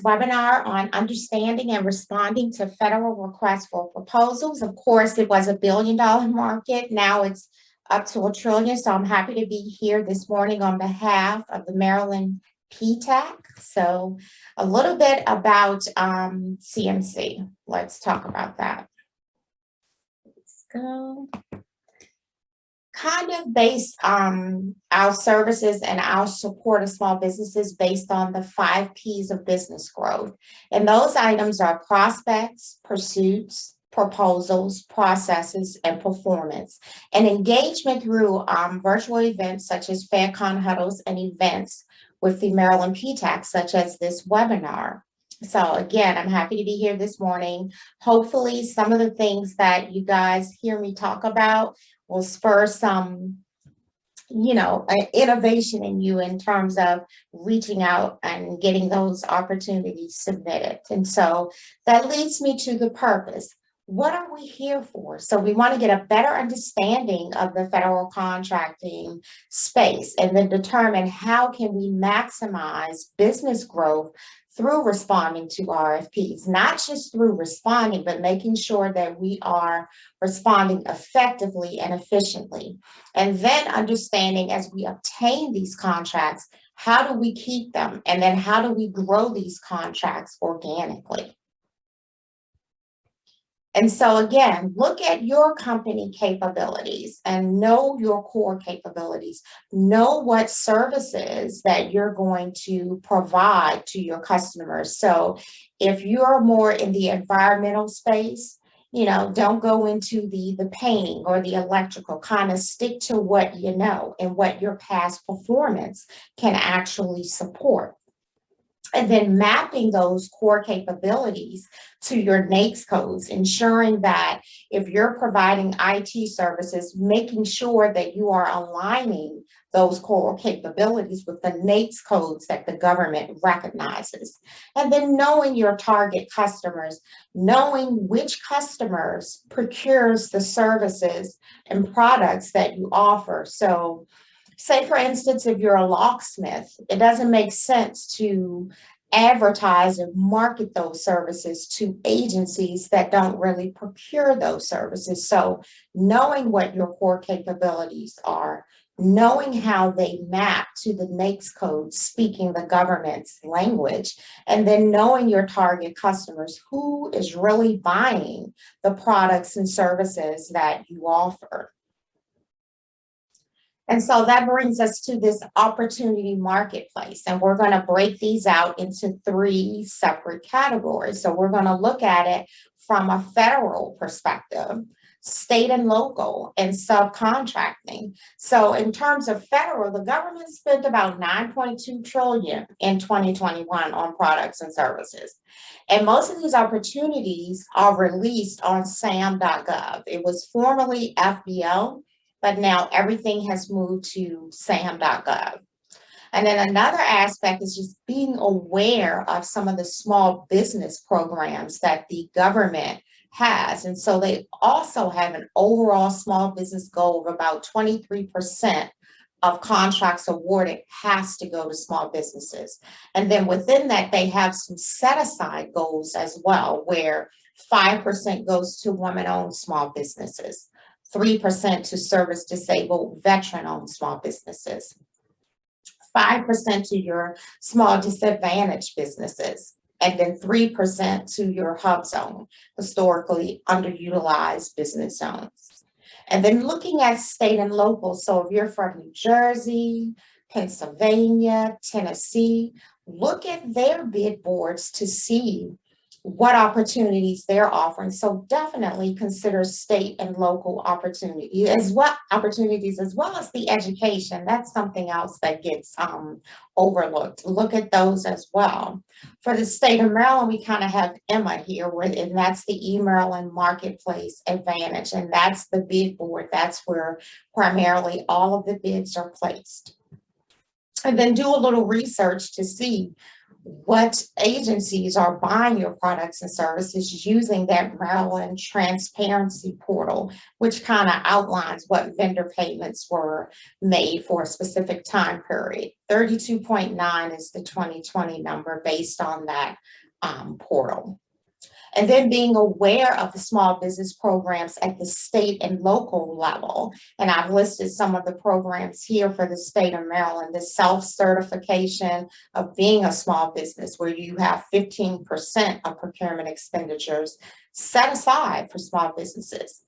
webinar on understanding and responding to federal requests for proposals. Of course, it was $1 billion market. Now it's up to $1 trillion. So I'm happy to be here this morning on behalf of the Maryland PTAC. So a little bit about CMC. Let's talk about that. Let's go. Kind of based our services and our support of small businesses based on the 5 P's of business growth. And those items are prospects, pursuits, proposals, processes, and performance. And engagement through virtual events such as FedCon huddles and events with the Maryland PTAC, such as this webinar. So again, I'm happy to be here this morning. Hopefully some of the things that you guys hear me talk about will spur some, innovation in you in terms of reaching out and getting those opportunities submitted. And so that leads me to the purpose. What are we here for? So we want to get a better understanding of the federal contracting space and then determine how can we maximize business growth through responding to RFPs, not just through responding, but making sure that we are responding effectively and efficiently. And then understanding as we obtain these contracts, how do we keep them? And then how do we grow these contracts organically? And so again, look at your company capabilities and know your core capabilities. Know what services that you're going to provide to your customers. So if you're more in the environmental space, don't go into the painting or the electrical. Kind of stick to what you know and what your past performance can actually support. And then mapping those core capabilities to your NAICS codes, ensuring that if you're providing IT services, making sure that you are aligning those core capabilities with the NAICS codes that the government recognizes. And then knowing your target customers, knowing which customers procures the services and products that you offer. So say, for instance, if you're a locksmith, it doesn't make sense to advertise and market those services to agencies that don't really procure those services. So knowing what your core capabilities are, knowing how they map to the NAICS code, speaking the government's language, and then knowing your target customers, who is really buying the products and services that you offer. And so that brings us to this opportunity marketplace. And we're going to break these out into 3 separate categories. So we're going to look at it from a federal perspective, state and local, and subcontracting. So in terms of federal, the government spent about $9.2 trillion in 2021 on products and services. And most of these opportunities are released on sam.gov. It was formerly FBO, but now everything has moved to sam.gov. And then another aspect is just being aware of some of the small business programs that the government has. And so they also have an overall small business goal of about 23% of contracts awarded has to go to small businesses. And then within that, they have some set aside goals as well, where 5% goes to women-owned small businesses, 3% to service disabled veteran-owned small businesses, 5% to your small disadvantaged businesses, and then 3% to your hub zone, historically underutilized business zones. And then looking at state and local, so if you're from New Jersey, Pennsylvania, Tennessee, look at their bid boards to see what opportunities they're offering. So definitely consider state and local opportunities as well as the education. That's something else that gets overlooked. Look at those as well. For the state of Maryland, we kind of have Emma here, and that's the eMaryland Marketplace Advantage, and that's the bid board. That's where primarily all of the bids are placed. And then do a little research to see what agencies are buying your products and services using that Maryland Transparency Portal, which kind of outlines what vendor payments were made for a specific time period. 32.9 is the 2020 number based on that portal. And then being aware of the small business programs at the state and local level. And I've listed some of the programs here for the state of Maryland, the self-certification of being a small business, where you have 15% of procurement expenditures set aside for small businesses.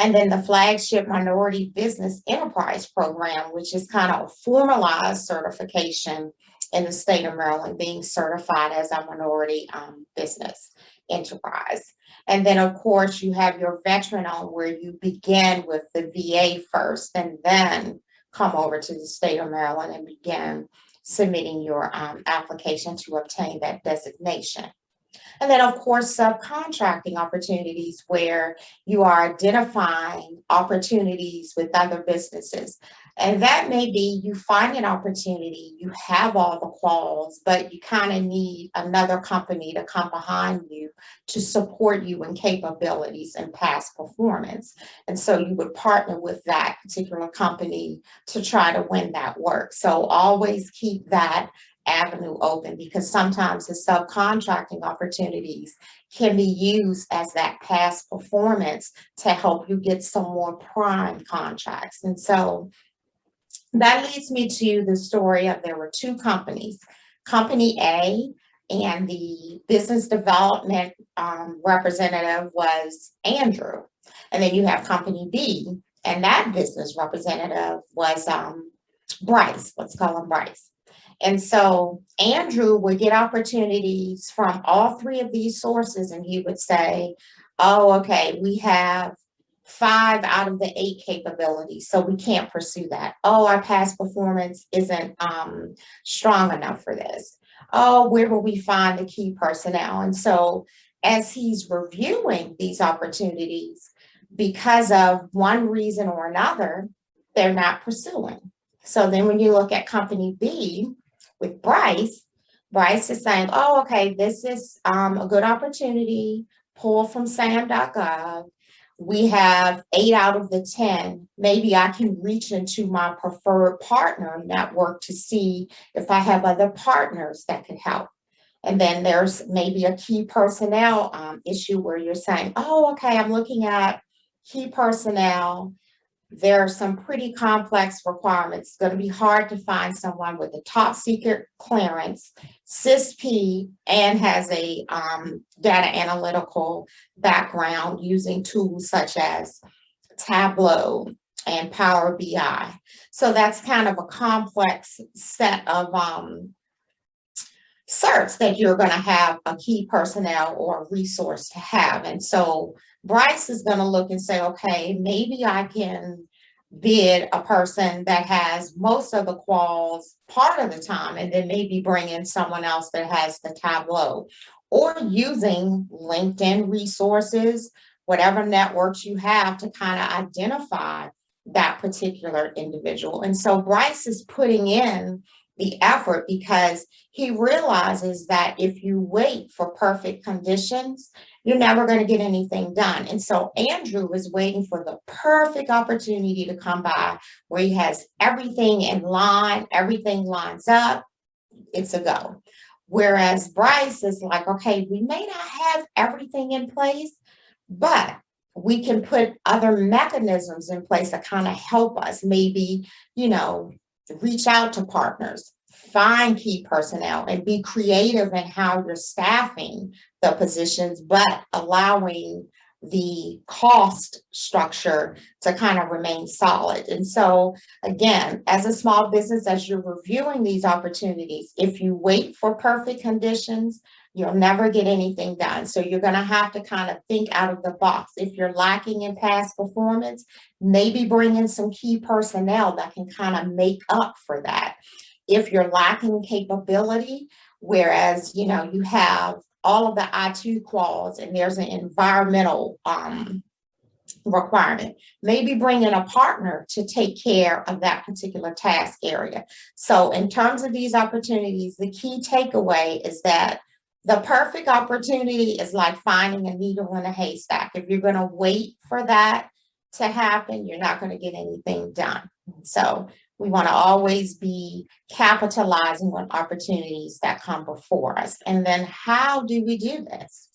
And then the flagship Minority Business Enterprise Program, which is kind of a formalized certification in the state of Maryland, being certified as a minority business enterprise. And then, of course, you have your veteran on, where you begin with the VA first and then come over to the state of Maryland and begin submitting your application to obtain that designation. And then, of course, subcontracting opportunities, where you are identifying opportunities with other businesses. And that may be you find an opportunity, you have all the quals, but you kind of need another company to come behind you to support you in capabilities and past performance. And so you would partner with that particular company to try to win that work. So always keep that avenue open, because sometimes the subcontracting opportunities can be used as that past performance to help you get some more prime contracts. And so that leads me to the story of, there were two companies, Company A, and the business development representative was Andrew. And then you have Company B, and that business representative was Bryce. Let's call him Bryce. And so Andrew would get opportunities from all three of these sources, and he would say, oh, okay, we have 5 out of the 8 capabilities, so we can't pursue that. Oh, our past performance isn't strong enough for this. Oh, where will we find the key personnel? And so as he's reviewing these opportunities, because of one reason or another, they're not pursuing. So then when you look at Company B with Bryce, Bryce is saying, oh, okay, this is a good opportunity, pull from SAM.gov. We have 8 out of the 10. Maybe I can reach into my preferred partner network to see if I have other partners that could help. And then there's maybe a key personnel issue, where you're saying, oh, okay, I'm looking at key personnel. There are some pretty complex requirements. It's going to be hard to find someone with a top secret clearance, CISP, and has a data analytical background using tools such as Tableau and Power BI. So that's kind of a complex set of certs that you're going to have a key personnel or resource to have. And so Bryce is going to look and say, okay, maybe I can bid a person that has most of the quals part of the time, and then maybe bring in someone else that has the Tableau, or using LinkedIn resources, whatever networks you have, to kind of identify that particular individual. And so Bryce is putting in the effort, because he realizes that if you wait for perfect conditions, you're never going to get anything done. And so Andrew is waiting for the perfect opportunity to come by, where he has everything in line, everything lines up, it's a go. Whereas Bryce is like, okay, we may not have everything in place, but we can put other mechanisms in place that kind of help us. Maybe, reach out to partners, find key personnel, and be creative in how you're staffing the positions, but allowing the cost structure to kind of remain solid. And so again, as a small business, as you're reviewing these opportunities, if you wait for perfect conditions, you'll never get anything done. So you're going to have to kind of think out of the box. If you're lacking in past performance, maybe bring in some key personnel that can kind of make up for that. If you're lacking capability, whereas, you have all of the I2 quals, and there's an environmental requirement. Maybe bring in a partner to take care of that particular task area. So in terms of these opportunities, the key takeaway is that the perfect opportunity is like finding a needle in a haystack. If you're going to wait for that to happen, you're not going to get anything done. So we want to always be capitalizing on opportunities that come before us. And then how do we do this?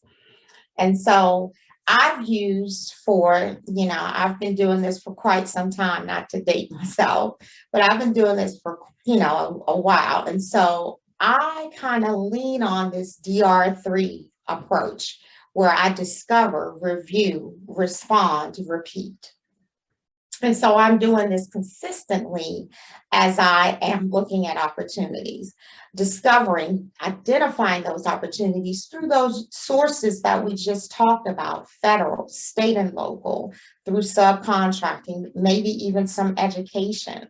And so I've used I've been doing this for quite some time, not to date myself, but I've been doing this for, a while. And so I kind of lean on this DR3 approach where I discover, review, respond, repeat. And so I'm doing this consistently as I am looking at opportunities, discovering, identifying those opportunities through those sources that we just talked about, federal, state and local, through subcontracting, maybe even some education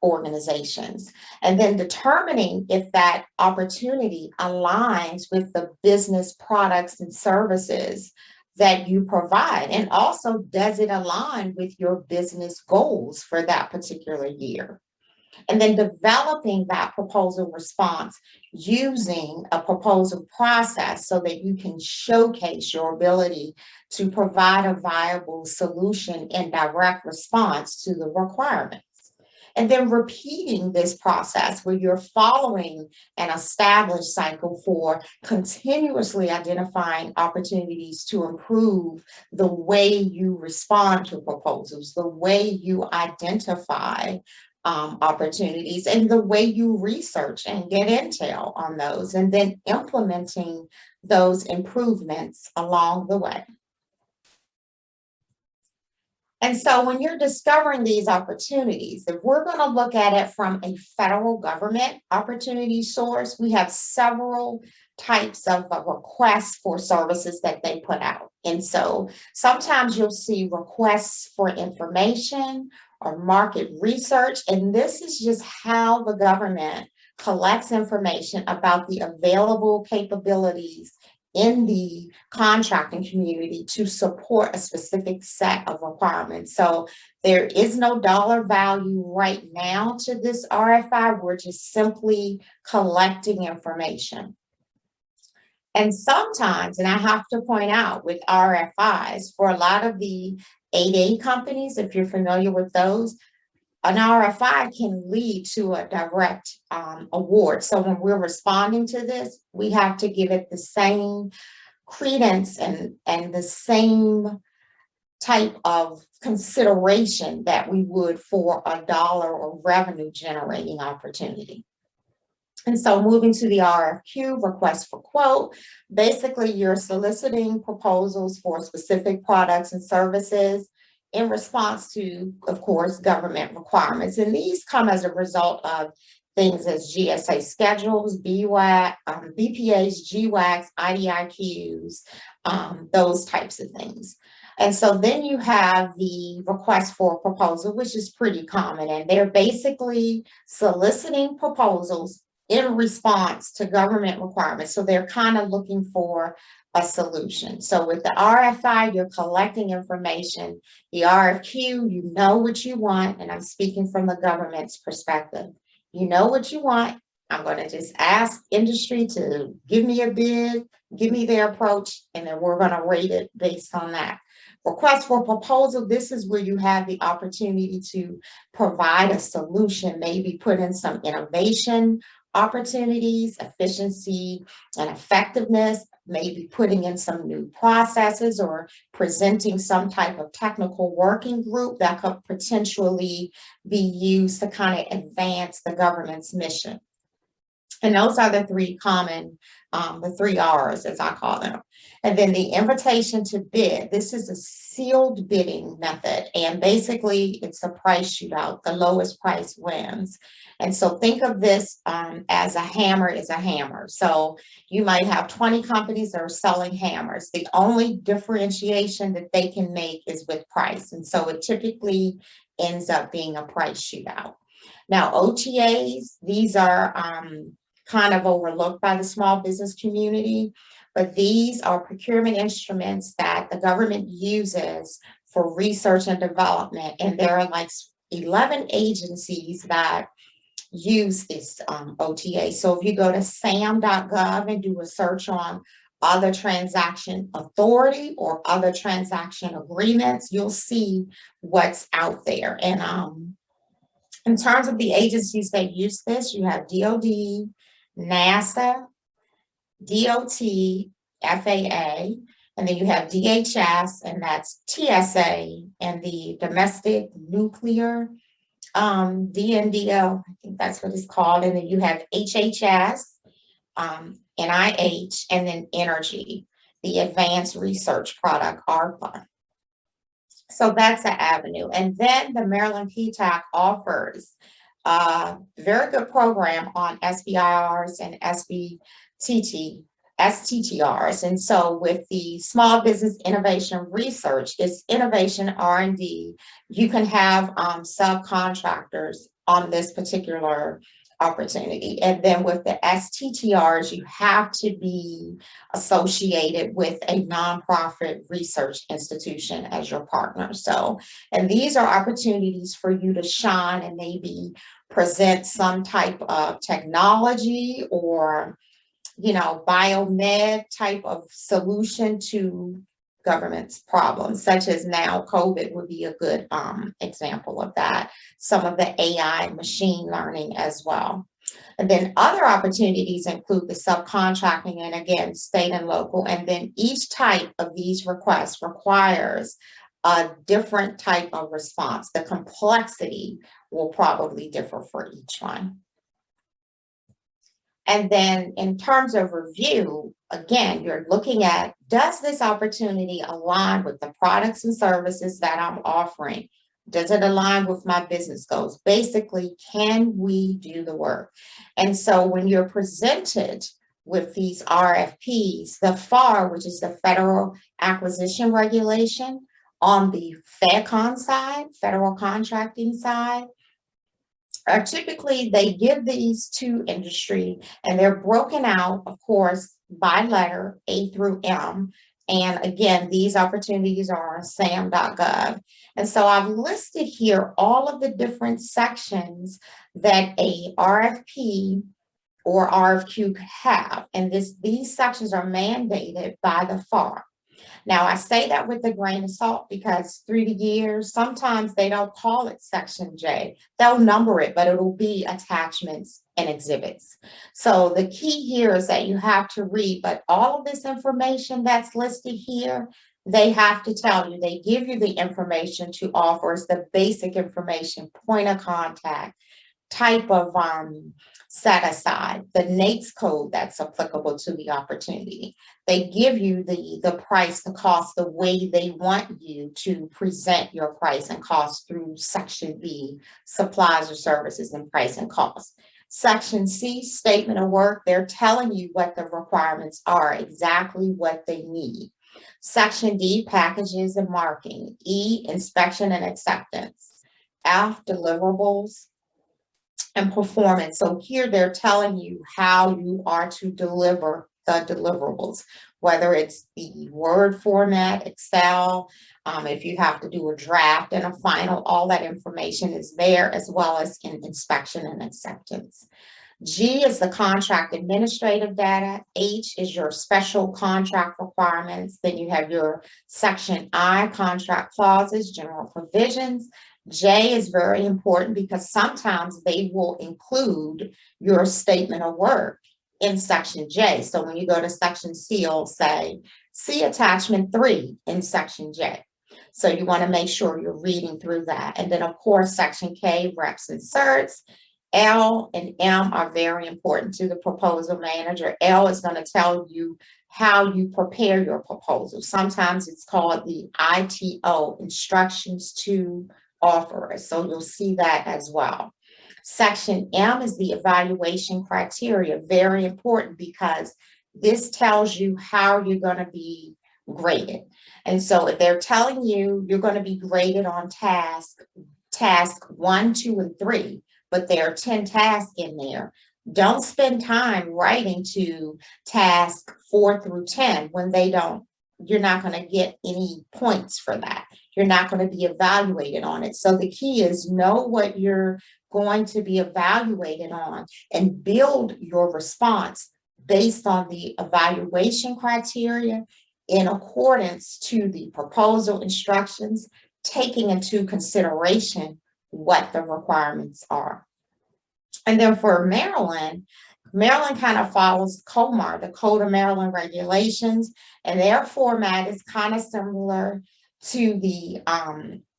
organizations, and then determining if that opportunity aligns with the business products and services that you provide, and also does it align with your business goals for that particular year. And then developing that proposal response using a proposal process so that you can showcase your ability to provide a viable solution in direct response to the requirement. And then repeating this process where you're following an established cycle for continuously identifying opportunities to improve the way you respond to proposals, the way you identify opportunities, and the way you research and get intel on those, and then implementing those improvements along the way. And so when you're discovering these opportunities, if we're going to look at it from a federal government opportunity source, we have several types of requests for services that they put out. And so sometimes you'll see requests for information or market research, and this is just how the government collects information about the available capabilities in the contracting community to support a specific set of requirements. So there is no dollar value right now to this RFI. We're just simply collecting information. And sometimes, and I have to point out with RFIs, for a lot of the 8A companies, if you're familiar with those, an RFI can lead to a direct award. So when we're responding to this, we have to give it the same credence and the same type of consideration that we would for a dollar or revenue generating opportunity. And so moving to the RFQ, request for quote, basically you're soliciting proposals for specific products and services in response to, of course, government requirements. And these come as a result of things as GSA schedules, BPAs, GWACs, IDIQs, those types of things. And so then you have the request for a proposal, which is pretty common. And they're basically soliciting proposals in response to government requirements. So they're kind of looking for a solution. So with the RFI, you're collecting information. The RFQ, you know what you want, and I'm speaking from the government's perspective. You know what you want. I'm going to just ask industry to give me a bid, give me their approach, and then we're going to rate it based on that. Request for proposal, this is where you have the opportunity to provide a solution, maybe put in some innovation opportunities, efficiency and effectiveness, maybe putting in some new processes or presenting some type of technical working group that could potentially be used to kind of advance the government's mission. And those are the three common, the 3 R's as I call them. And then the invitation to bid, this is a sealed bidding method. And basically it's a price shootout, the lowest price wins. And so think of this as a hammer is a hammer. So you might have 20 companies that are selling hammers. The only differentiation that they can make is with price. And so it typically ends up being a price shootout. Now, OTAs, these are kind of overlooked by the small business community, but these are procurement instruments that the government uses for research and development. And there are like 11 agencies that use this OTA. So if you go to sam.gov and do a search on other transaction authority or other transaction agreements, you'll see what's out there. And in terms of the agencies that use this, you have DOD, NASA, DOT, FAA, and then you have DHS, and that's TSA, and the domestic nuclear DNDO, I think that's what it's called. And then you have HHS, NIH, and then energy, the advanced research product, ARPA. So that's an avenue. And then the Maryland PTAC offers a very good program on SBIRs and STTRs. And so with the Small Business Innovation Research, it's innovation R&D. You can have subcontractors on this particular opportunity. And then with the STTRs, you have to be associated with a nonprofit research institution as your partner. So, and these are opportunities for you to shine and maybe present some type of technology or, you know, biomed type of solution to government's problems, such as now COVID would be a good example of that. Some of the AI machine learning as well. And then other opportunities include the subcontracting and again, state and local. And then each type of these requests requires a different type of response. The complexity will probably differ for each one. And then in terms of review, again, you're looking at, does this opportunity align with the products and services that I'm offering? Does it align with my business goals? Basically, can we do the work? And so when you're presented with these RFPs, the FAR, which is the Federal Acquisition Regulation, on the FedCon side, federal contracting side, typically they give these to industry and they're broken out, of course, by letter A through M. And again, these opportunities are on sam.gov. And so I've listed here all of the different sections that a RFP or RFQ could have. And these sections are mandated by the FAR. Now, I say that with a grain of salt because through the years, sometimes they don't call it Section J. They'll number it, but it'll be attachments and exhibits. So the key here is that you have to read, but all of this information that's listed here, they have to tell you, they give you the information to offer us the basic information, point of contact, type of set aside, the NAICS code that's applicable to the opportunity. They give you the price, the cost, the way they want you to present your price and cost through Section B, supplies or services and price and cost. Section C, statement of work, they're telling you what the requirements are, exactly what they need. Section D, packages and marking. E, inspection and acceptance. F, deliverables and performance. So here they're telling you how you are to deliver the deliverables, whether it's the Word format, Excel, if you have to do a draft and a final, all that information is there, as well as in inspection and acceptance. G is the contract administrative data. H is your special contract requirements. Then you have your Section I, contract clauses, general provisions. J is very important because sometimes they will include your statement of work in Section J. So when you go to Section C, it'll say, see attachment 3 in Section J. So you want to make sure you're reading through that. And then of course, Section K, reps and certs. L and M are very important to the proposal manager. L is going to tell you how you prepare your proposal. Sometimes it's called the ITO, instructions to offerers. So you'll see that as well. Section M is the evaluation criteria, very important because this tells you how you're going to be graded. And so if they're telling you you're going to be graded on task 1, 2, and 3, but there are 10 tasks in there, Don't spend time writing to task 4 through 10 when you're not going to get any points for that. You're not going to be evaluated on it. So the key is know what you're going to be evaluated on and build your response based on the evaluation criteria in accordance to the proposal instructions, taking into consideration what the requirements are. And then for Maryland, Maryland kind of follows COMAR, the Code of Maryland Regulations, and their format is kind of similar to the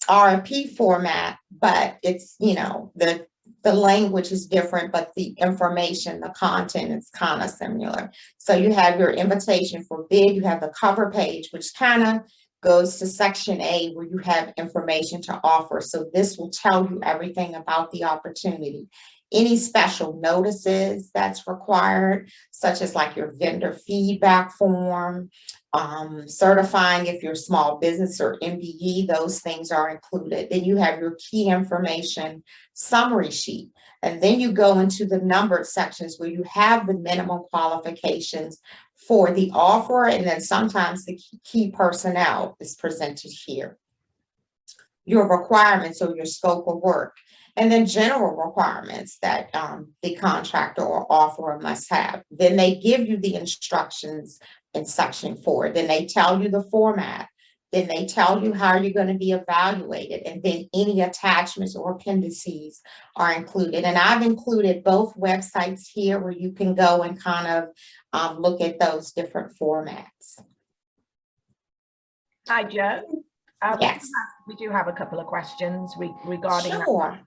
RFP format, but it's, the language is different, but the information, the content is kind of similar. So you have your invitation for bid, you have the cover page, which kind of goes to section A where you have information to offer. So this will tell you everything about the opportunity. Any special notices that's required, such as like your vendor feedback form, certifying if you're a small business or MBE, those things are included. Then you have your key information summary sheet. And then you go into the numbered sections where you have the minimum qualifications for the offerer, and then sometimes the key personnel is presented here. Your requirements or your scope of work, and then general requirements that the contractor or offerer must have. Then they give you the instructions in section 4. Then they tell you the format. Then they tell you how you're going to be evaluated, and then any attachments or appendices are included. And I've included both websites here where you can go and kind of look at those different formats. Hi, Joe. Yes. We do have a couple of questions regarding Sure.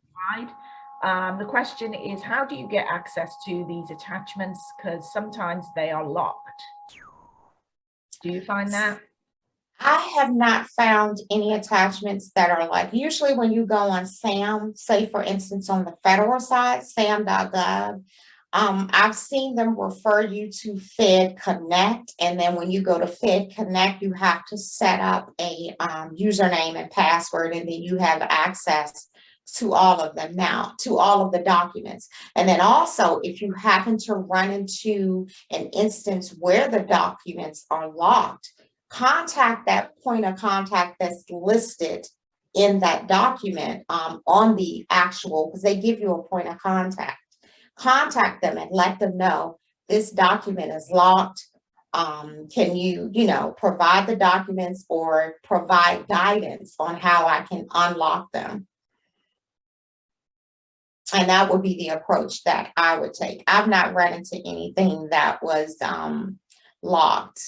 that. The question is, how do you get access to these attachments? Because sometimes they are locked. Do you find that? I have not found any attachments that are like, usually when you go on SAM, say for instance on the federal side, sam.gov, I've seen them refer you to Fed Connect, and then when you go to Fed Connect, you have to set up a username and password, and then you have access to all of them now, to all of the documents. And then also, if you happen to run into an instance where the documents are locked, contact that point of contact that's listed in that document on the actual, because they give you a point of contact. Contact them and let them know this document is locked. Can you, provide the documents or provide guidance on how I can unlock them? And that would be the approach that I would take. I've not run into anything that was locked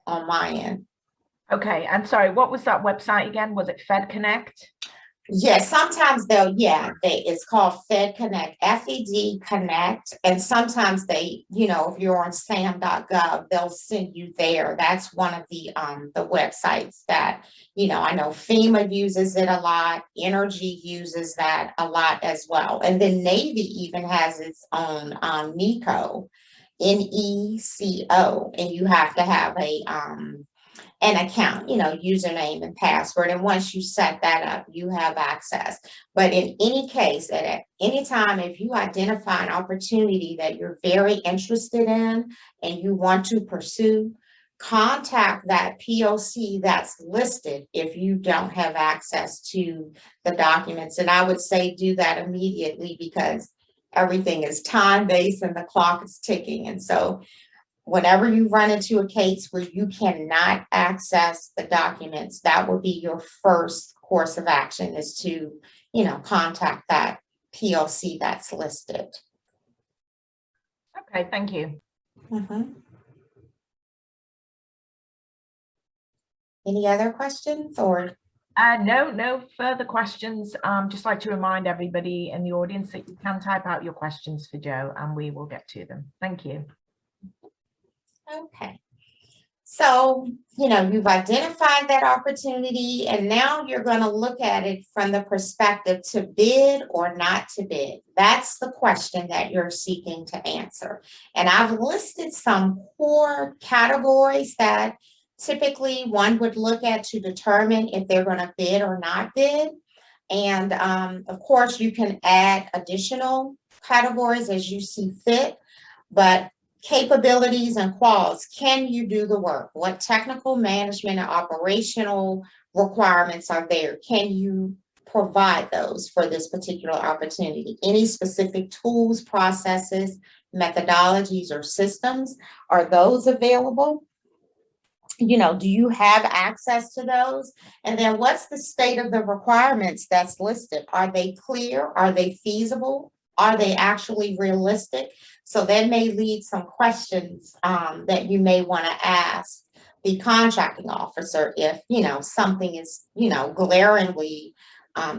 on my end. Okay, and sorry, what was that website again? Was it Fed Connect? Yes, sometimes it's called Fed Connect, FED Connect, and sometimes they, if you're on sam.gov, they'll send you there. That's one of the websites that, I know FEMA uses it a lot, Energy uses that a lot as well. And then Navy even has its own NECO, NECO, and you have to have an account, username and password. And once you set that up, you have access. But in any case, at any time, if you identify an opportunity that you're very interested in and you want to pursue, contact that POC that's listed if you don't have access to the documents. And I would say do that immediately, because everything is time-based and the clock is ticking. And so whenever you run into a case where you cannot access the documents, that would be your first course of action, is to, contact that POC that's listed. Okay, thank you. Any other questions or? No further questions. Just like to remind everybody in the audience that you can type out your questions for Joe and we will get to them. Thank you. Okay. So, you've identified that opportunity, and now you're going to look at it from the perspective to bid or not to bid. That's the question that you're seeking to answer. And I've listed some core categories that typically one would look at to determine if they're going to bid or not bid. And of course, you can add additional categories as you see fit, but capabilities and quals, can you do the work? What technical management and operational requirements are there? Can you provide those for this particular opportunity? Any specific tools, processes, methodologies, or systems, are those available? You know, do you have access to those? And then what's the state of the requirements that's listed? Are they clear? Are they feasible? Are they actually realistic? So that may lead some questions that you may want to ask the contracting officer if, you know, something is, you know, glaringly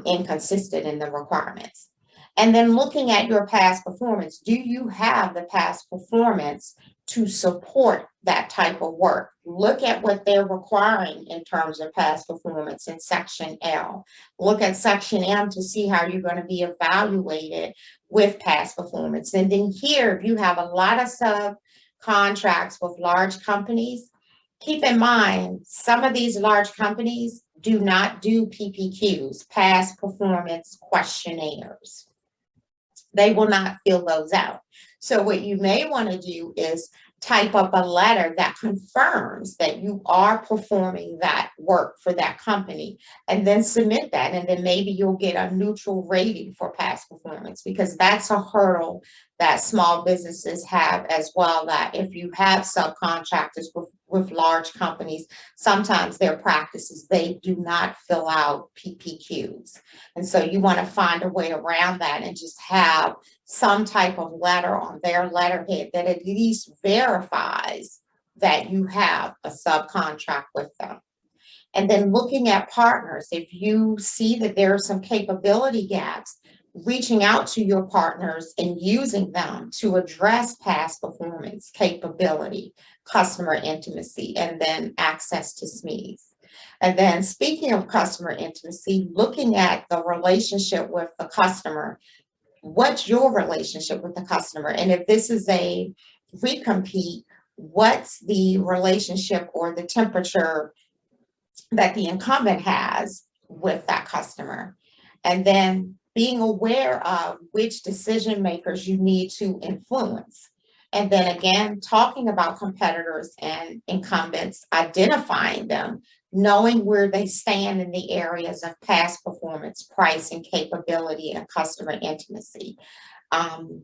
inconsistent in the requirements. And then looking at your past performance, do you have the past performance to support that type of work? Look at what they're requiring in terms of past performance in section L. Look at section M to see how you're going to be evaluated with past performance. And then here, if you have a lot of subcontracts with large companies, keep in mind, some of these large companies do not do PPQs, past performance questionnaires. They will not fill those out. So what you may want to do is type up a letter that confirms that you are performing that work for that company, and then submit that. And then maybe you'll get a neutral rating for past performance, because that's a hurdle that small businesses have as well, that if you have subcontractors with large companies, sometimes their practices, they do not fill out PPQs. And so you want to find a way around that and just have some type of letter on their letterhead that at least verifies that you have a subcontract with them. And then looking at partners, if you see that there are some capability gaps, reaching out to your partners and using them to address past performance, capability, customer intimacy, and then access to SMEs. And then speaking of customer intimacy, looking at the relationship with the customer. What's your relationship with the customer? And if this is a recompete, what's the relationship or the temperature that the incumbent has with that customer? And then being aware of which decision makers you need to influence. And then again, talking about competitors and incumbents, identifying them, knowing where they stand in the areas of past performance, pricing, capability, and customer intimacy.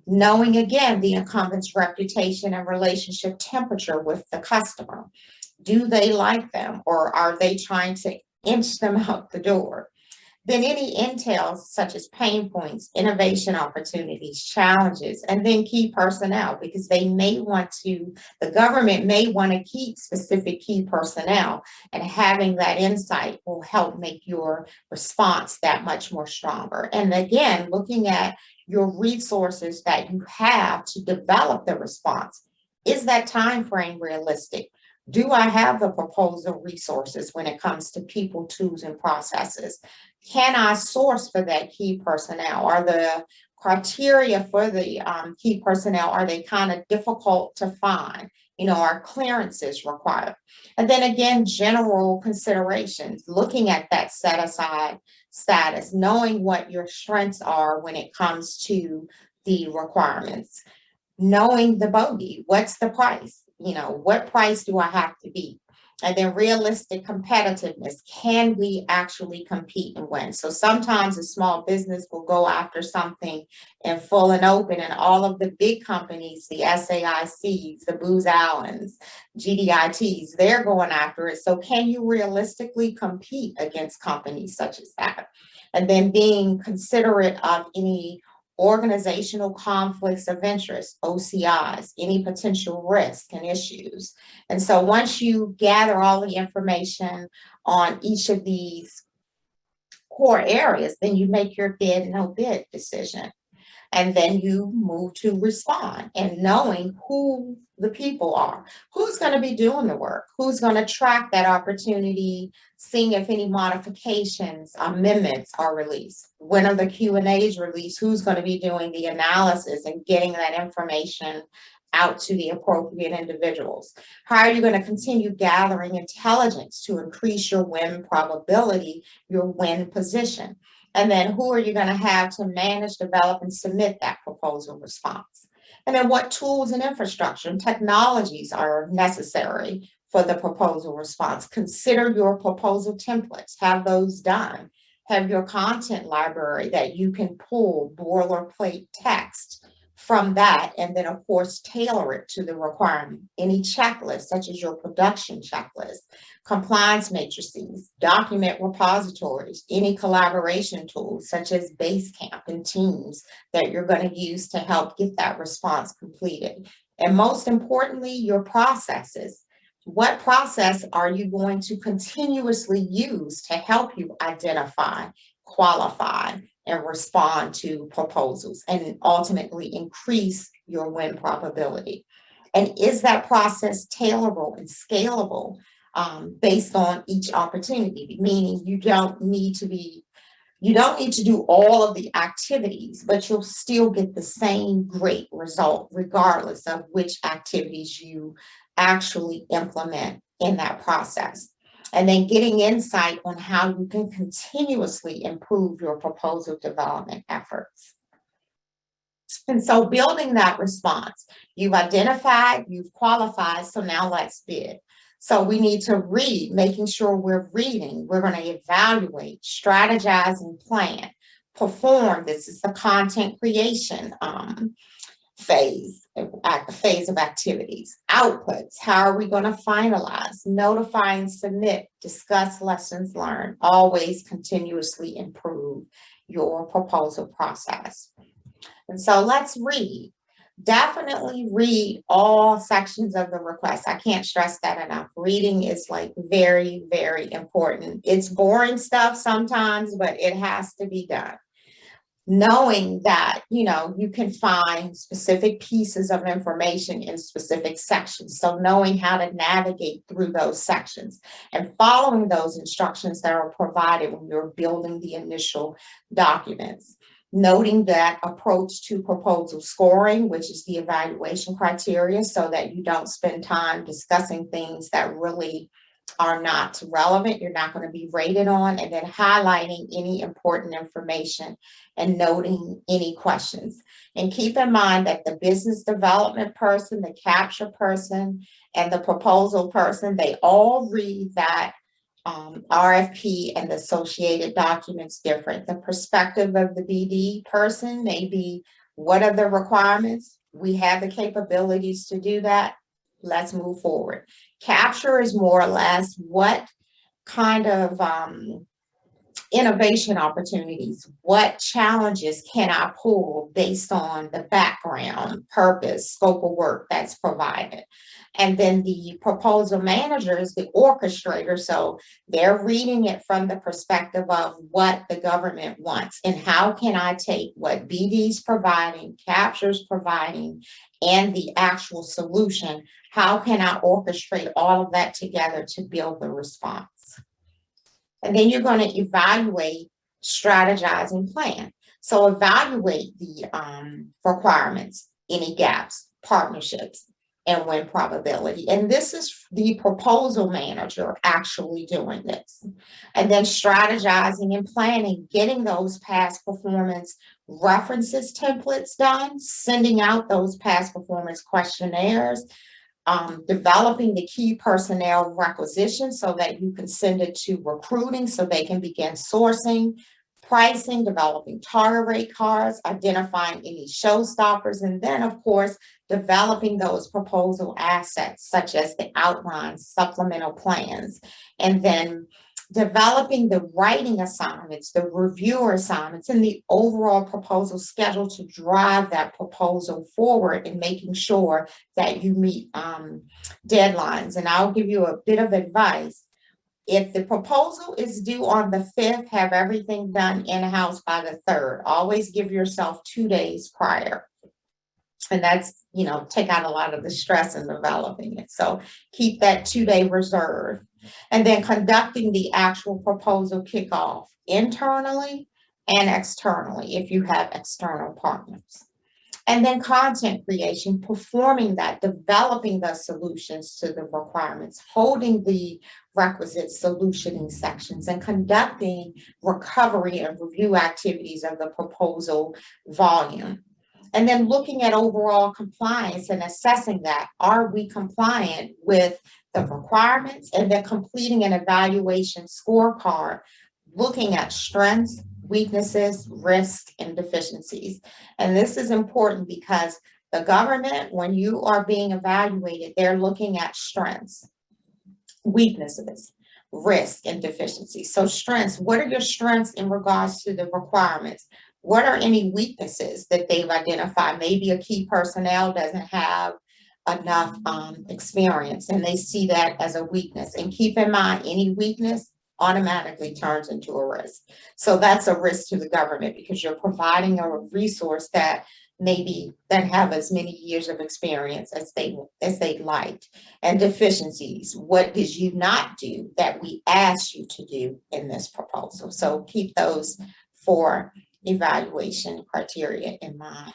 Knowing again the incumbent's reputation and relationship temperature with the customer. Do they like them, or are they trying to inch them out the door? Then any intel such as pain points, innovation opportunities, challenges, and then key personnel, because they may want to, the government may want to keep specific key personnel, and having that insight will help make your response that much more stronger. And again, looking at your resources that you have to develop the response. Is that time frame realistic? Do I have the proposal resources when it comes to people, tools, and processes? Can I source for that key personnel? Are the criteria for the key personnel, are they kind of difficult to find? You know, are clearances required? And then again, general considerations, looking at that set aside status, knowing what your strengths are when it comes to the requirements, knowing the bogey, what's the price? You know, what price do I have to beat? And then realistic competitiveness. Can we actually compete and win? So sometimes a small business will go after something in full and open, and all of the big companies, the SAICs, the Booz Allens, GDITs, they're going after it. So can you realistically compete against companies such as that? And then being considerate of any organizational conflicts of interest, OCIs, any potential risk and issues. And so once you gather all the information on each of these core areas, then you make your bid no bid decision. And then you move to respond, and knowing who the people are, who's going to be doing the work, who's going to track that opportunity, seeing if any modifications, amendments are released. When are the Q&As released? Who's going to be doing the analysis and getting that information out to the appropriate individuals? How are you going to continue gathering intelligence to increase your win probability, your win position? And then who are you going to have to manage, develop, and submit that proposal response? And then what tools and infrastructure and technologies are necessary for the proposal response? Consider your proposal templates, have those done. Have your content library that you can pull boilerplate text from that, and then of course tailor it to the requirement. Any checklist, such as your production checklist, compliance matrices, document repositories, any collaboration tools such as Basecamp and Teams that you're going to use to help get that response completed. And most importantly, your processes. What process are you going to continuously use to help you identify, qualify, and respond to proposals and ultimately increase your win probability? And is that process tailorable and scalable based on each opportunity? Meaning you don't need to do all of the activities, but you'll still get the same great result regardless of which activities you actually implement in that process. And then getting insight on how you can continuously improve your proposal development efforts. And so building that response, you've identified, you've qualified, so now let's bid. So we need to read, making sure we're reading. We're going to evaluate, strategize, and plan. Perform, this is the content creation phase of activities. Outputs, how are we going to finalize? Notify and submit, discuss lessons learned. Always continuously improve your proposal process. And so let's read. Definitely read all sections of the request. I can't stress that enough. Reading is like very, very important. It's boring stuff sometimes, but it has to be done. Knowing that, you can find specific pieces of information in specific sections. So knowing how to navigate through those sections and following those instructions that are provided when you're building the initial documents. Noting that approach to proposal scoring, which is the evaluation criteria, so that you don't spend time discussing things that really are not relevant, you're not going to be rated on, and then highlighting any important information and noting any questions. And keep in mind that the business development person, the capture person, and the proposal person, they all read that RFP and the associated documents different. The perspective of the BD person may be, what are the requirements? We have the capabilities to do that. Let's move forward. Capture is more or less what kind of innovation opportunities, what challenges can I pull based on the background, purpose, scope of work that's provided. And then the proposal manager is the orchestrator. So they're reading it from the perspective of what the government wants and how can I take what BD's providing, Capture's providing, and the actual solution. How can I orchestrate all of that together to build the response? And then you're going to evaluate, strategize, and plan. So evaluate the requirements, any gaps, partnerships, and win probability. And this is the proposal manager actually doing this. And then strategizing and planning, getting those past performance references templates done, sending out those past performance questionnaires, developing the key personnel requisition so that you can send it to recruiting so they can begin sourcing, pricing, developing target rate cards, identifying any showstoppers, and then of course, developing those proposal assets such as the outlines, supplemental plans, and then developing the writing assignments, the reviewer assignments, and the overall proposal schedule to drive that proposal forward and making sure that you meet deadlines. And I'll give you a bit of advice. If the proposal is due on the 5th, have everything done in-house by the 3rd. Always give yourself 2 days prior. And that's, take out a lot of the stress in developing it. So keep that 2-day reserve. And then conducting the actual proposal kickoff internally and externally if you have external partners. And then content creation, performing that, developing the solutions to the requirements, holding the requisite solutioning sections, and conducting recovery and review activities of the proposal volume. And then looking at overall compliance and assessing that. Are we compliant with the requirements? And then completing an evaluation scorecard, looking at strengths, weaknesses, risks, and deficiencies. And this is important because the government, when you are being evaluated, they're looking at strengths, weaknesses, risk, and deficiencies. So strengths, what are your strengths in regards to the requirements? What are any weaknesses that they've identified? Maybe a key personnel doesn't have enough experience and they see that as a weakness. And keep in mind, any weakness automatically turns into a risk. So that's a risk to the government because you're providing a resource that maybe that have as many years of experience as they'd liked. And deficiencies, what did you not do that we asked you to do in this proposal? So keep those for evaluation criteria in mind.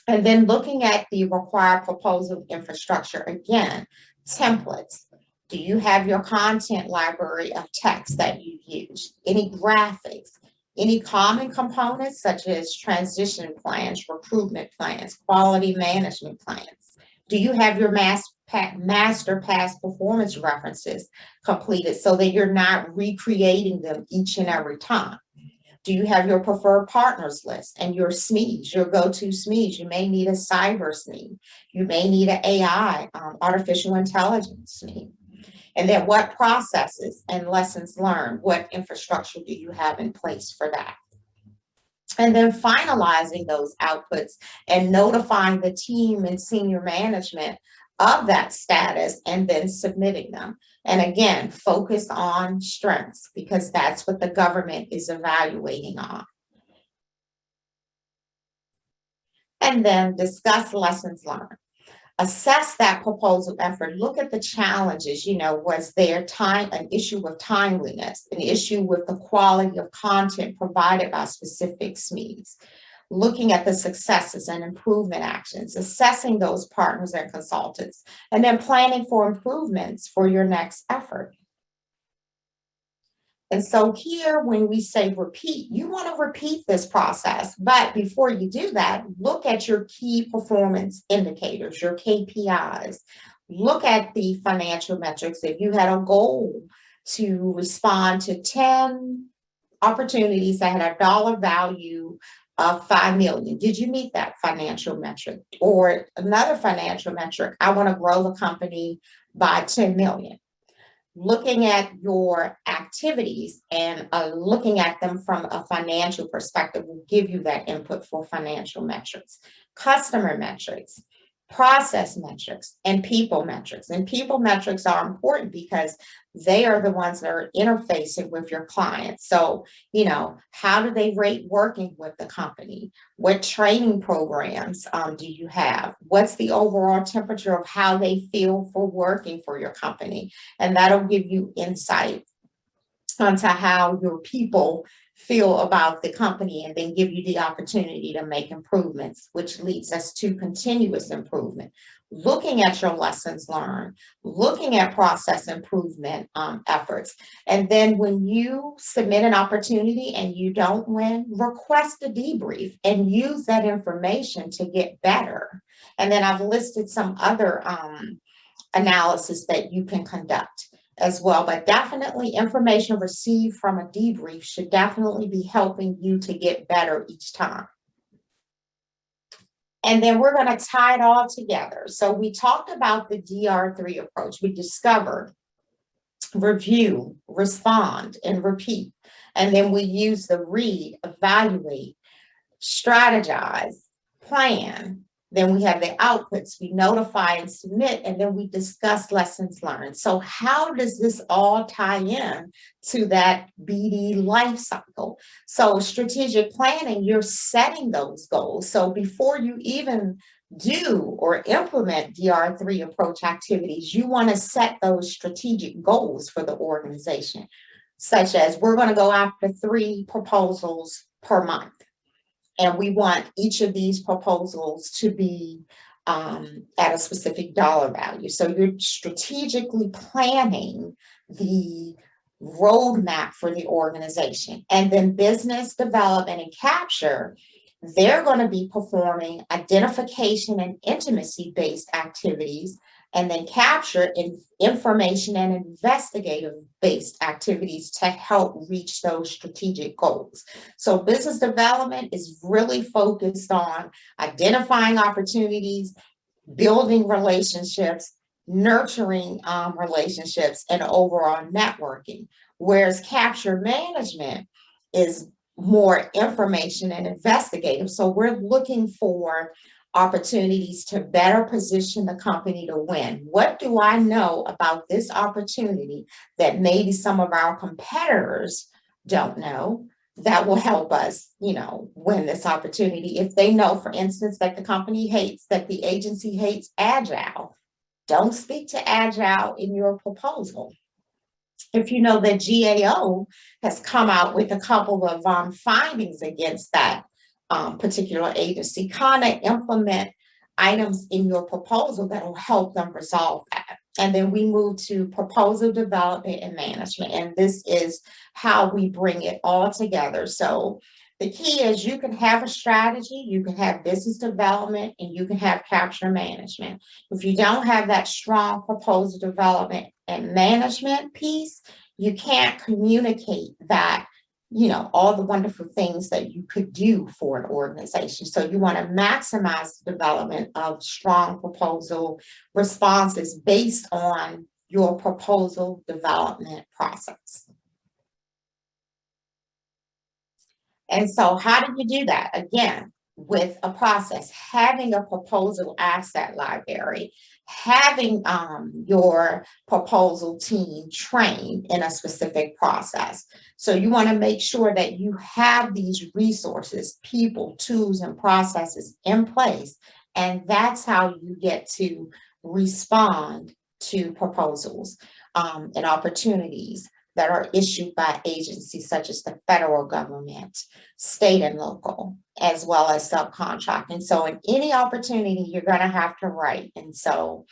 And then looking at the required proposal infrastructure, again, templates. Do you have your content library of text that you use? Any graphics? Any common components such as transition plans, recruitment plans, quality management plans? Do you have your master past performance references completed so that you're not recreating them each and every time? Do you have your preferred partners list and your SMEs, your go-to SMEs? You may need a cyber SME. You may need an AI, artificial intelligence SME. And then what processes and lessons learned, what infrastructure do you have in place for that? And then finalizing those outputs and notifying the team and senior management of that status and then submitting them. And again, focus on strengths because that's what the government is evaluating on. And then discuss lessons learned. Assess that proposal effort. Look at the challenges. Was there an issue with timeliness, an issue with the quality of content provided by specific SMEs? Looking at the successes and improvement actions, assessing those partners and consultants, and then planning for improvements for your next effort. And so here, when we say repeat, you want to repeat this process. But before you do that, look at your key performance indicators, your KPIs. Look at the financial metrics. If you had a goal to respond to 10 opportunities that had a dollar value of 5 million, did you meet that financial metric? Or another financial metric, I want to grow the company by 10 million. Looking at your activities and looking at them from a financial perspective will give you that input for financial metrics, customer metrics, process metrics, and people metrics. And people metrics are important because they are the ones that are interfacing with your clients. So, how do they rate working with the company? What training programs do you have? What's the overall temperature of how they feel for working for your company? And that'll give you insight onto how your people feel about the company and then give you the opportunity to make improvements, which leads us to continuous improvement. Looking at your lessons learned, looking at process improvement efforts. And then when you submit an opportunity and you don't win, request a debrief and use that information to get better. And then I've listed some other analysis that you can conduct as well, but definitely information received from a debrief should definitely be helping you to get better each time. And then we're going to tie it all together. So we talked about the DR3 approach. We discovered, review, respond, and repeat. And then we use the read, evaluate, strategize, plan. Then we have the outputs, we notify and submit, and then we discuss lessons learned. So how does this all tie in to that BD life cycle? So strategic planning, you're setting those goals. So before you even do or implement DR3 approach activities, you want to set those strategic goals for the organization, such as we're going to go after 3 proposals per month. And we want each of these proposals to be at a specific dollar value. So you're strategically planning the roadmap for the organization. And then business development and capture, they're going to be performing identification and intimacy-based activities, and then capture information and investigative-based activities to help reach those strategic goals. So business development is really focused on identifying opportunities, building relationships, nurturing relationships, and overall networking. Whereas capture management is more information and investigative. So we're looking for opportunities to better position the company to win. What do I know about this opportunity that maybe some of our competitors don't know that will help us, win this opportunity? If they know, for instance, that the agency hates Agile, don't speak to Agile in your proposal. If you know that GAO has come out with a couple of findings against that particular agency, kind of implement items in your proposal that will help them resolve that. And then we move to proposal development and management. And this is how we bring it all together. So the key is you can have a strategy, you can have business development, and you can have capture management. If you don't have that strong proposal development and management piece, you can't communicate that, all the wonderful things that you could do for an organization. So you want to maximize the development of strong proposal responses based on your proposal development process. And so how do you do that? Again, with a process, having a proposal asset library, having your proposal team trained in a specific process. So you want to make sure that you have these resources, people, tools, and processes in place. And that's how you get to respond to proposals and opportunities that are issued by agencies such as the federal government, state and local, as well as subcontracting. So in any opportunity, you're going to have to write. And so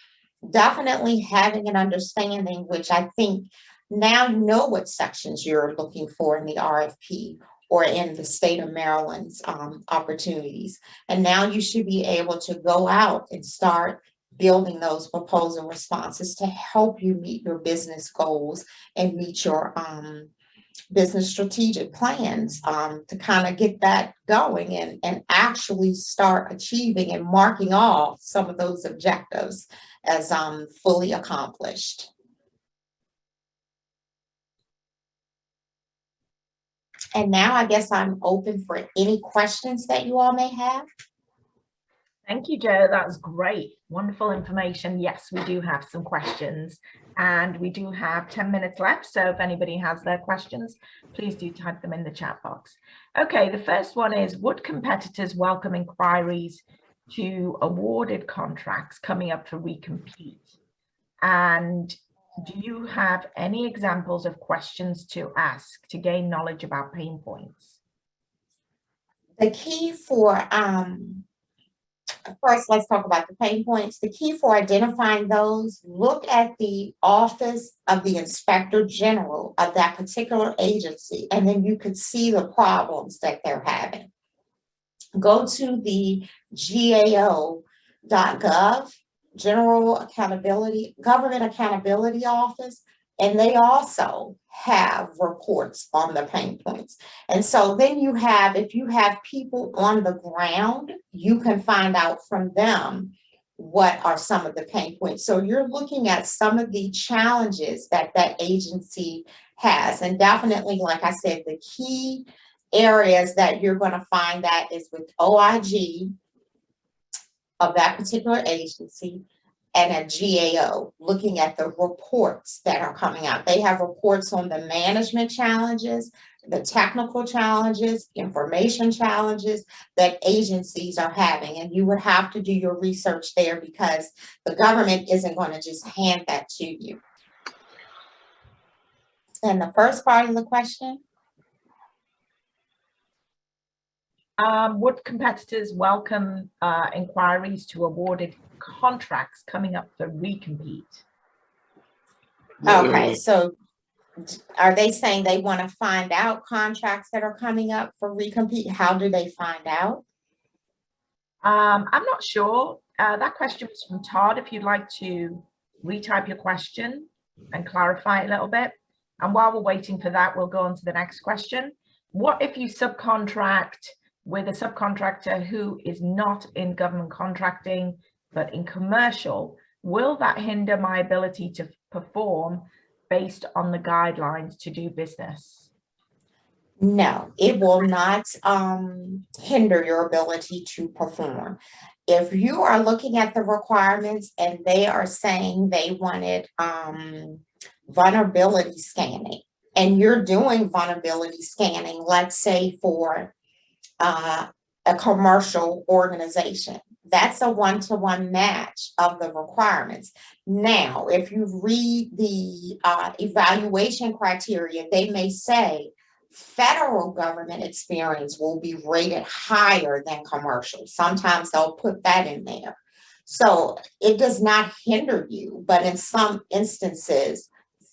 definitely having an understanding, which I think now you know what sections you're looking for in the RFP or in the state of Maryland's opportunities. And now you should be able to go out and start building those proposal responses to help you meet your business goals and meet your business strategic plans to kind of get that going and actually start achieving and marking off some of those objectives as fully accomplished. And now I guess I'm open for any questions that you all may have. Thank you, Jo. That was great. Wonderful information. Yes, we do have some questions and we do have 10 minutes left. So if anybody has their questions, please do type them in the chat box. Okay, the first one is, would competitors welcome inquiries to awarded contracts coming up for recompete? And do you have any examples of questions to ask to gain knowledge about pain points? The key for first, let's talk about the pain points. The key for identifying those, look at the Office of the Inspector General of that particular agency, and then you could see the problems that they're having. Go to the GAO.gov, Government Accountability Office, and they also have reports on the pain points. And so then you have, if you have people on the ground, you can find out from them what are some of the pain points. So you're looking at some of the challenges that that agency has. And definitely, like I said, the key areas that you're going to find that is with OIG of that particular agency, and a GAO, looking at the reports that are coming out. They have reports on the management challenges, the technical challenges, information challenges that agencies are having. And you would have to do your research there because the government isn't going to just hand that to you. And the first part of the question? Would competitors welcome inquiries to awarded contracts coming up for recompete? Okay, so are they saying they want to find out contracts that are coming up for recompete? How do they find out? I'm not sure. That question was from Todd. If you'd like to retype your question and clarify a little bit. And while we're waiting for that, we'll go on to the next question. What if you subcontract with a subcontractor who is not in government contracting, but in commercial? Will that hinder my ability to perform based on the guidelines to do business? No, it will not hinder your ability to perform. If you are looking at the requirements and they are saying they wanted vulnerability scanning, and you're doing vulnerability scanning, let's say for a commercial organization, that's a one-to-one match of the requirements. Now, if you read the evaluation criteria, they may say federal government experience will be rated higher than commercial. Sometimes they'll put that in there. So it does not hinder you, but in some instances,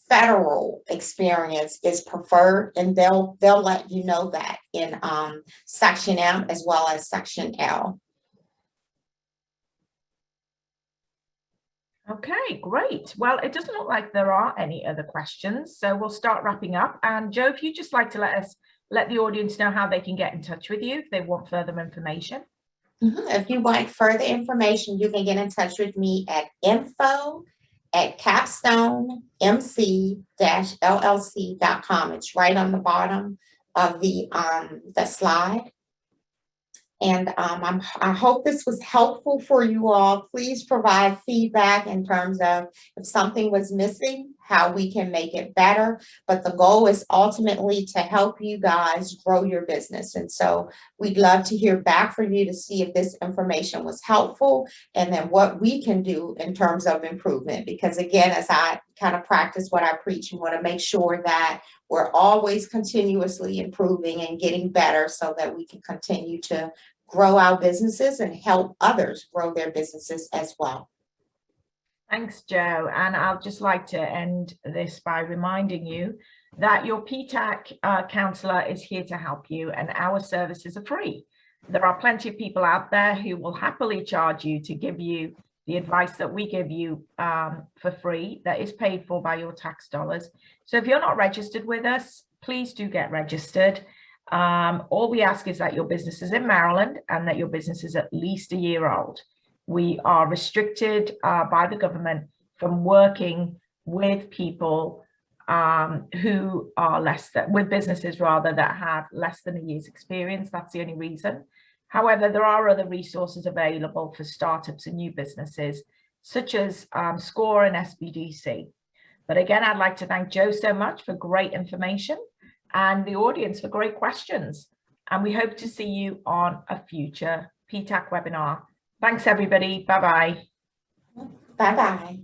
federal experience is preferred, and they'll let you know that in section M as well as section L. Okay, great. Well, it doesn't look like there are any other questions, so we'll start wrapping up. And Joe, if you'd just like to let the audience know how they can get in touch with you if they want further information. If you want further information, you can get in touch with me at info@capstonemc-llc.com. It's right on the bottom of the slide. And I hope this was helpful for you all. Please provide feedback in terms of if something was missing, how we can make it better. But the goal is ultimately to help you guys grow your business. And so we'd love to hear back from you to see if this information was helpful and then what we can do in terms of improvement. Because again, as I kind of practice what I preach, we want to make sure that we're always continuously improving and getting better so that we can continue to grow our businesses and help others grow their businesses as well. Thanks, Joe. And I'll just like to end this by reminding you that your PTAC counselor is here to help you, and our services are free. There are plenty of people out there who will happily charge you to give you the advice that we give you for free, that is paid for by your tax dollars. So if you're not registered with us, please do get registered. All we ask is that your business is in Maryland and that your business is at least a year old. We are restricted by the government from working with people who are with businesses rather that have less than a year's experience. That's the only reason. However, there are other resources available for startups and new businesses, such as SCORE and SBDC. But again, I'd like to thank Joe so much for great information and the audience for great questions. And we hope to see you on a future PTAC webinar. Thanks, everybody. Bye-bye. Bye-bye.